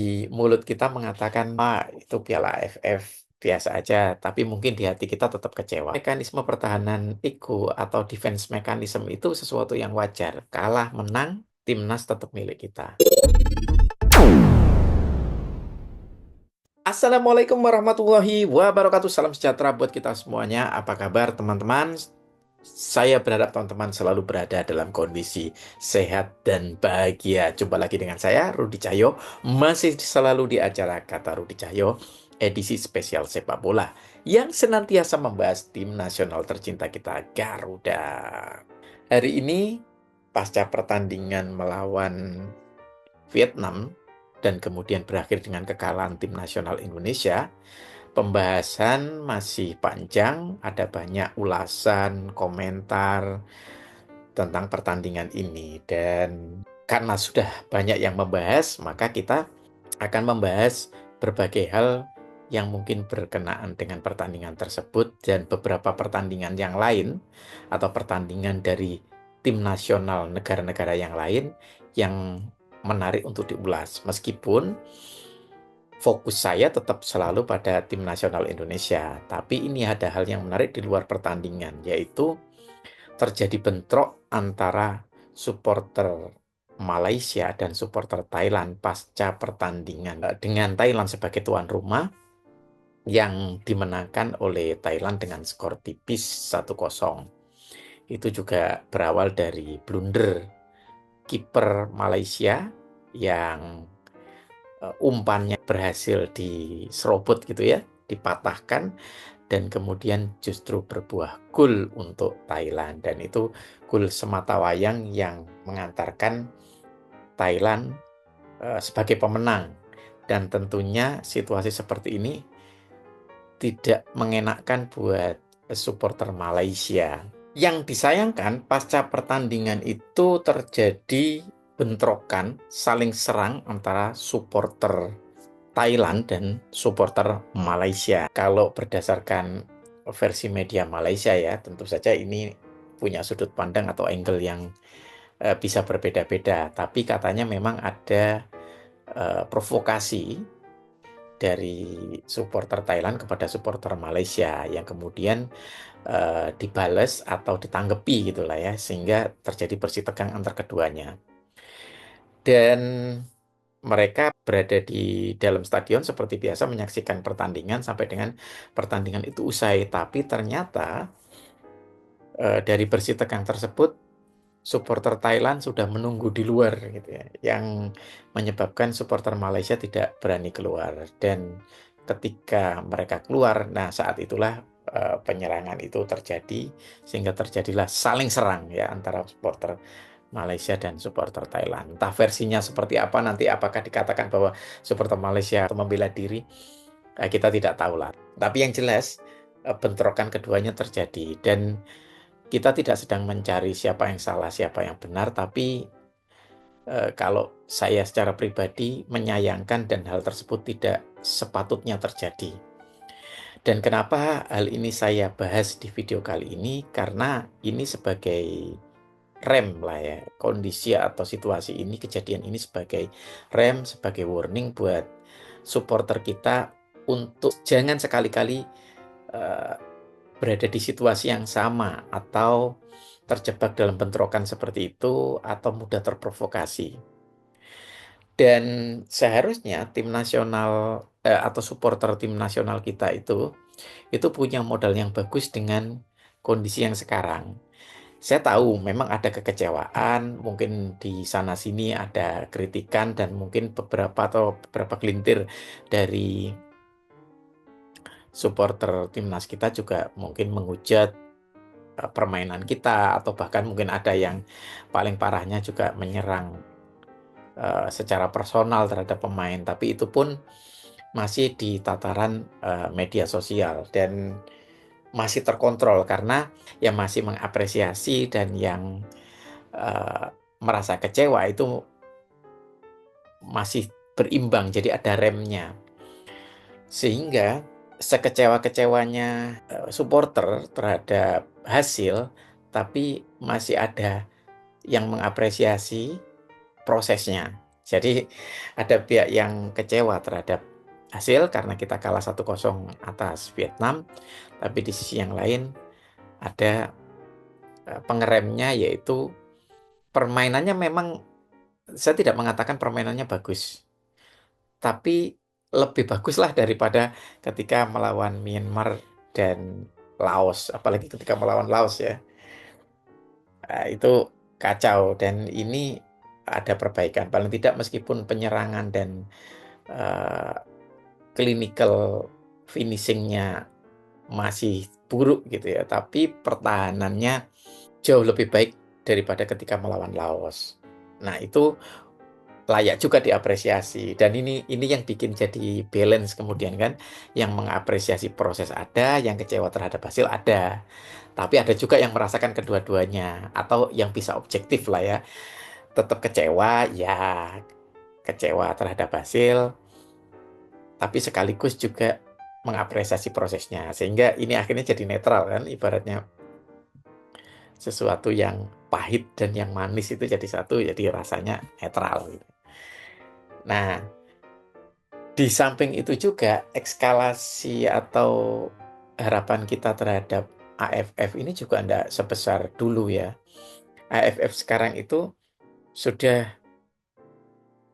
Di mulut kita mengatakan, "Ah, itu Piala AFF biasa aja," tapi mungkin di hati kita tetap kecewa. Mekanisme pertahanan ego atau defense mechanism itu sesuatu yang wajar. Kalah, menang, timnas tetap milik kita. Assalamualaikum warahmatullahi wabarakatuh. Salam sejahtera buat kita semuanya. Apa kabar teman-teman? Saya berharap teman-teman selalu berada dalam kondisi sehat dan bahagia. Jumpa lagi dengan saya, Rudi Cahyo. Masih selalu di acara Kata Rudi Cahyo, edisi spesial sepak bola, yang senantiasa membahas tim nasional tercinta kita, Garuda. Hari ini, pasca pertandingan melawan Vietnam, dan kemudian berakhir dengan kekalahan tim nasional Indonesia, pembahasan masih panjang, ada banyak ulasan, komentar tentang pertandingan ini. Dan karena sudah banyak yang membahas, maka kita akan membahas berbagai hal yang mungkin berkenaan dengan pertandingan tersebut dan beberapa pertandingan yang lain atau pertandingan dari tim nasional negara-negara yang lain yang menarik untuk diulas. Meskipun fokus saya tetap selalu pada tim nasional Indonesia, tapi ini ada hal yang menarik di luar pertandingan, yaitu terjadi bentrok antara supporter Malaysia dan supporter Thailand pasca pertandingan dengan Thailand sebagai tuan rumah yang dimenangkan oleh Thailand dengan skor tipis 1-0. Itu juga berawal dari blunder kiper Malaysia yang umpannya berhasil diserobot gitu ya, dipatahkan, dan kemudian justru berbuah gol untuk Thailand. Dan itu gol sematawayang yang mengantarkan Thailand sebagai pemenang. Dan tentunya situasi seperti ini tidak mengenakkan buat supporter Malaysia. Yang disayangkan, pasca pertandingan itu terjadi bentrokan, saling serang antara supporter Thailand dan supporter Malaysia. Kalau berdasarkan versi media Malaysia ya, tentu saja ini punya sudut pandang atau angle yang bisa berbeda-beda. Tapi katanya memang ada provokasi dari supporter Thailand kepada supporter Malaysia yang kemudian dibales atau ditanggapi gitulah ya, sehingga terjadi bersih tegang antar keduanya. Dan mereka berada di dalam stadion seperti biasa menyaksikan pertandingan sampai dengan pertandingan itu usai. Tapi ternyata dari bersih tegang tersebut, supporter Thailand sudah menunggu di luar gitu ya, yang menyebabkan supporter Malaysia tidak berani keluar. Dan ketika mereka keluar, nah saat itulah penyerangan itu terjadi, sehingga terjadilah saling serang ya antara supporter Malaysia dan supporter Thailand. Entah versinya seperti apa nanti, apakah dikatakan bahwa supporter Malaysia membela diri, kita tidak tahu lah. Tapi yang jelas bentrokan keduanya terjadi, dan kita tidak sedang mencari siapa yang salah, siapa yang benar, tapi kalau saya secara pribadi menyayangkan dan hal tersebut tidak sepatutnya terjadi. Dan kenapa hal ini saya bahas di video kali ini? Karena ini sebagai rem lah ya, kondisi atau situasi ini, kejadian ini sebagai rem, sebagai warning buat supporter kita untuk jangan sekali-kali eh, berada di situasi yang sama atau terjebak dalam bentrokan seperti itu atau mudah terprovokasi. Dan seharusnya tim nasional atau supporter tim nasional kita itu punya modal yang bagus dengan kondisi yang sekarang. Saya tahu memang ada kekecewaan, mungkin di sana-sini ada kritikan, dan mungkin beberapa gelintir dari supporter timnas kita juga mungkin menghujat permainan kita, atau bahkan mungkin ada yang paling parahnya juga menyerang secara personal terhadap pemain. Tapi itu pun masih di tataran media sosial dan masih terkontrol, karena yang masih mengapresiasi dan yang eh, merasa kecewa itu masih berimbang, jadi ada remnya. Sehingga sekecewa-kecewanya supporter terhadap hasil, tapi masih ada yang mengapresiasi prosesnya. Jadi ada pihak yang kecewa terhadap hasil karena kita kalah 1-0 atas Vietnam, tapi di sisi yang lain ada pengeremnya, yaitu permainannya memang, saya tidak mengatakan permainannya bagus, tapi lebih baguslah daripada ketika melawan Myanmar dan Laos, apalagi ketika melawan Laos ya. Itu kacau, dan ini ada perbaikan paling tidak, meskipun penyerangan dan eh, clinical finishingnya masih buruk gitu ya, tapi pertahanannya jauh lebih baik daripada ketika melawan Laos. Nah, itu layak juga diapresiasi, dan ini yang bikin jadi balance kemudian kan, yang mengapresiasi proses ada, yang kecewa terhadap hasil ada, tapi ada juga yang merasakan kedua-duanya, atau yang bisa objektif lah ya, tetap kecewa ya, kecewa terhadap hasil, tapi sekaligus juga mengapresiasi prosesnya, sehingga ini akhirnya jadi netral kan, ibaratnya sesuatu yang pahit dan yang manis itu jadi satu, jadi rasanya netral gitu. Nah, di samping itu juga ekskalasi atau harapan kita terhadap AFF ini juga tidak sebesar dulu ya. AFF sekarang itu sudah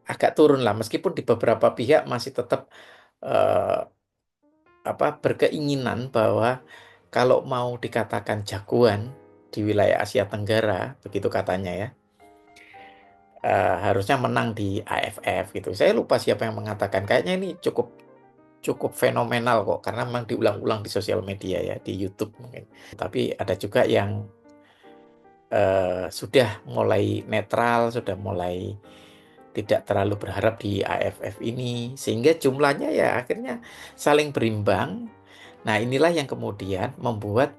agak turun lah, meskipun di beberapa pihak masih tetap eh, berkeinginan bahwa kalau mau dikatakan jagoan di wilayah Asia Tenggara, begitu katanya ya, harusnya menang di AFF gitu. Saya lupa siapa yang mengatakan, kayaknya ini cukup cukup fenomenal kok, karena memang diulang-ulang di sosial media ya, di YouTube mungkin. Tapi ada juga yang sudah mulai netral, sudah mulai tidak terlalu berharap di AFF ini, sehingga jumlahnya ya akhirnya saling berimbang. Nah, inilah yang kemudian membuat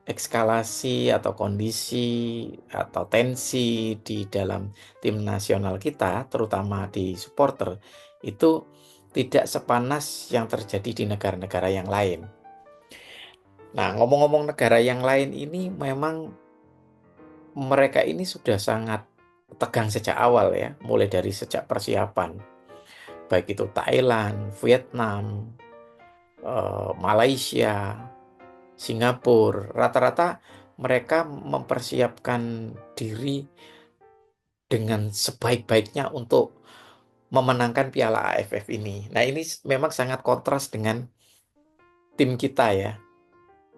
ekskalasi atau kondisi atau tensi di dalam tim nasional kita, terutama di supporter, itu tidak sepanas yang terjadi di negara-negara yang lain. Nah, ngomong-ngomong negara yang lain ini, memang mereka ini sudah sangat tegang sejak awal ya, mulai dari sejak persiapan, baik itu Thailand, Vietnam, Malaysia, Singapura, rata-rata mereka mempersiapkan diri dengan sebaik-baiknya untuk memenangkan Piala AFF ini. Nah, ini memang sangat kontras dengan tim kita ya.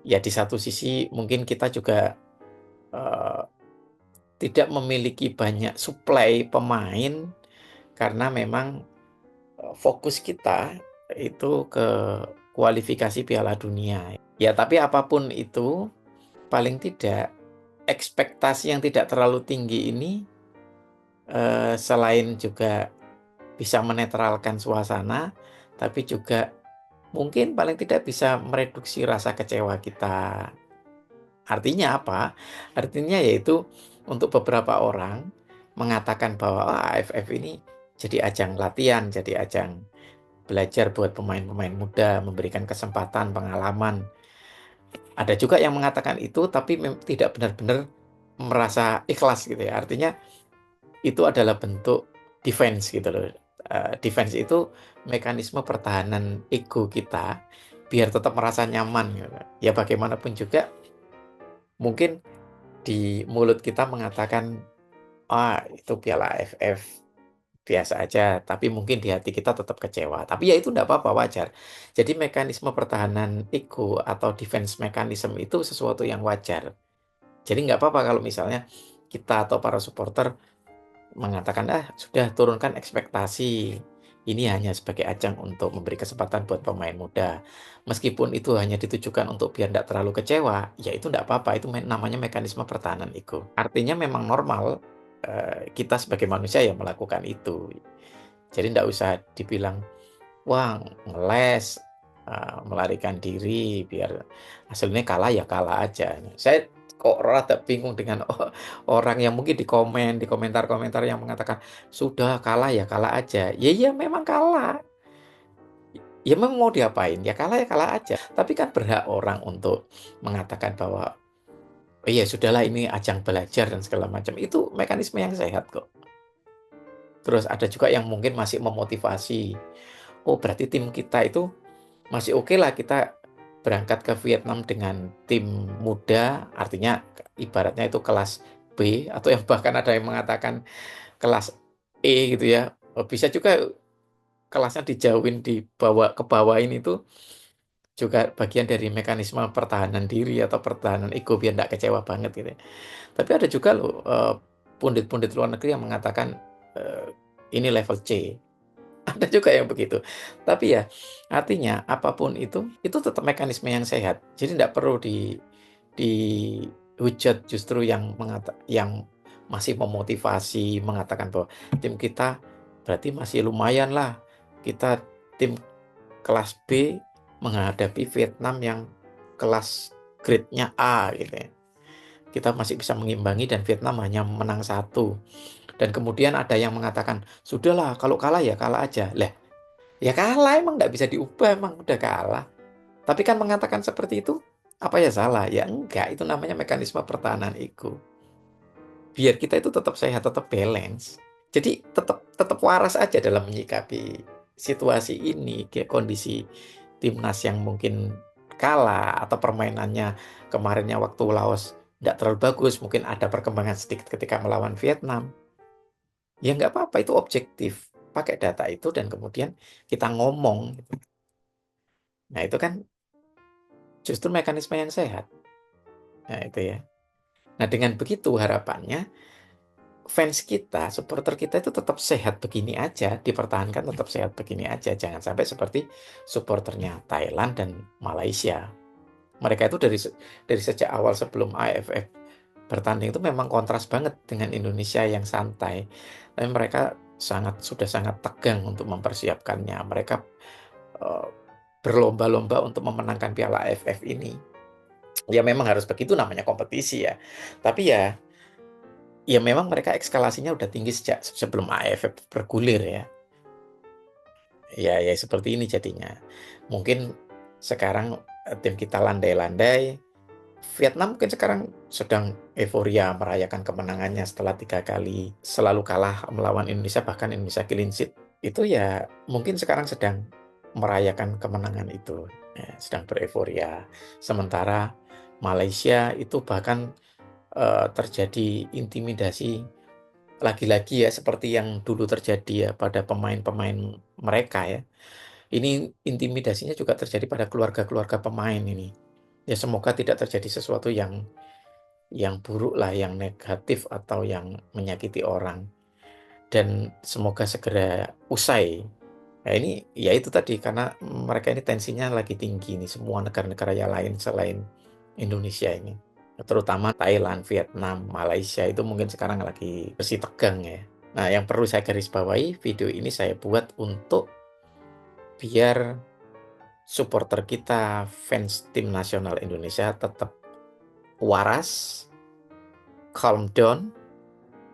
Ya, di satu sisi mungkin kita juga eh, tidak memiliki banyak suplai pemain, karena memang fokus kita itu ke kualifikasi Piala Dunia. Ya, tapi apapun itu, paling tidak ekspektasi yang tidak terlalu tinggi ini, selain juga bisa menetralkan suasana, tapi juga mungkin paling tidak bisa mereduksi rasa kecewa kita. Artinya apa? Artinya yaitu untuk beberapa orang mengatakan bahwa AFF ini jadi ajang latihan, jadi ajang belajar buat pemain-pemain muda, memberikan kesempatan, pengalaman. Ada juga yang mengatakan itu, tapi tidak benar-benar merasa ikhlas gitu ya. Artinya itu adalah bentuk defense gitu loh. Defense itu mekanisme pertahanan ego kita biar tetap merasa nyaman gitu. Ya bagaimanapun juga mungkin di mulut kita mengatakan, itu Piala AFF biasa aja, tapi mungkin di hati kita tetap kecewa. Tapi ya itu enggak apa-apa, wajar. Jadi mekanisme pertahanan ego atau defense mechanism itu sesuatu yang wajar. Jadi nggak apa-apa kalau misalnya kita atau para supporter mengatakan, sudah turunkan ekspektasi. Ini hanya sebagai ajang untuk memberi kesempatan buat pemain muda. Meskipun itu hanya ditujukan untuk biar tidak terlalu kecewa, ya itu tidak apa-apa. Itu namanya mekanisme pertahanan ego. Artinya memang normal kita sebagai manusia ya melakukan itu. Jadi tidak usah dibilang, wah ngeles, melarikan diri, biar hasilnya kalah ya kalah aja. Saya kok rada bingung dengan orang yang mungkin di komentar-komentar yang mengatakan, sudah kalah ya kalah aja. Ya ya memang kalah. Ya memang mau diapain? Ya kalah aja. Tapi kan berhak orang untuk mengatakan bahwa, iya sudahlah ini ajang belajar dan segala macam. Itu mekanisme yang sehat kok. Terus ada juga yang mungkin masih memotivasi. Oh, berarti tim kita itu masih oke lah kita berangkat ke Vietnam dengan tim muda, artinya ibaratnya itu kelas B, atau yang bahkan ada yang mengatakan kelas E gitu ya. Oh, bisa juga kelasnya dijauhin, dibawa ke bawain, itu juga bagian dari mekanisme pertahanan diri atau pertahanan ego biar nggak kecewa banget gitu ya. Tapi ada juga loh pundit-pundit luar negeri yang mengatakan eh, ini level C. Ada juga yang begitu. Tapi ya artinya apapun itu tetap mekanisme yang sehat. Jadi tidak perlu dihujat justru yang masih memotivasi, mengatakan bahwa tim kita berarti masih lumayan lah. Kita tim kelas B menghadapi Vietnam yang kelas grade-nya A gitu ya. Kita masih bisa mengimbangi dan Vietnam hanya menang satu. Dan kemudian ada yang mengatakan, sudahlah kalau kalah ya kalah aja. Lah, ya kalah emang nggak bisa diubah, emang udah kalah. Tapi kan mengatakan seperti itu, apa ya salah? Ya enggak, itu namanya mekanisme pertahanan ego. Biar kita itu tetap sehat, tetap balance. Jadi tetap tetap waras aja dalam menyikapi situasi ini, kayak kondisi timnas yang mungkin kalah atau permainannya kemarinnya waktu Laos tidak terlalu bagus, mungkin ada perkembangan sedikit ketika melawan Vietnam. Ya nggak apa-apa, itu objektif. Pakai data itu dan kemudian kita ngomong gitu. Nah itu kan justru mekanisme yang sehat. Nah itu ya. Nah dengan begitu harapannya fans kita, supporter kita itu tetap sehat begini aja, dipertahankan tetap sehat begini aja. Jangan sampai seperti supporternya Thailand dan Malaysia. Mereka itu dari sejak awal sebelum AFF bertanding itu memang kontras banget dengan Indonesia yang santai. Tapi mereka sudah sangat tegang untuk mempersiapkannya. Mereka eh, berlomba-lomba untuk memenangkan Piala AFF ini. Ya memang harus begitu, namanya kompetisi ya. Tapi ya memang mereka eskalasinya udah tinggi sejak sebelum AFF bergulir ya. Ya seperti ini jadinya. Mungkin sekarang tim kita landai-landai. Vietnam mungkin sekarang sedang euforia merayakan kemenangannya setelah 3 kali selalu kalah melawan Indonesia, bahkan Indonesia clean sheet. Itu ya mungkin sekarang sedang merayakan kemenangan itu, ya, sedang bereforia. Sementara Malaysia itu bahkan terjadi intimidasi lagi-lagi ya, seperti yang dulu terjadi ya pada pemain-pemain mereka ya. Ini intimidasinya juga terjadi pada keluarga-keluarga pemain ini. Ya semoga tidak terjadi sesuatu yang buruk lah, yang negatif atau yang menyakiti orang. Dan semoga segera usai. Nah ini ya itu tadi, karena mereka ini tensinya lagi tinggi nih, semua negara-negara yang lain selain Indonesia ini. Terutama Thailand, Vietnam, Malaysia itu mungkin sekarang lagi bersih tegang ya. Nah yang perlu saya garis bawahi, video ini saya buat untuk biar supporter kita, fans tim nasional Indonesia tetap waras, calm down,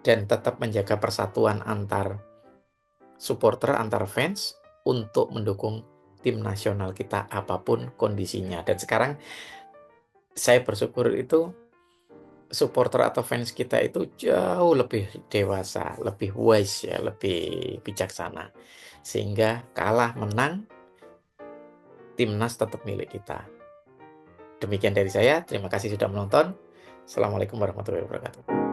dan tetap menjaga persatuan antar supporter, antar fans untuk mendukung tim nasional kita apapun kondisinya. Dan sekarang saya bersyukur itu supporter atau fans kita itu jauh lebih dewasa, lebih wise ya, lebih bijaksana. Sehingga kalah menang, timnas tetap milik kita. Demikian dari saya, terima kasih sudah menonton. Assalamualaikum warahmatullahi wabarakatuh.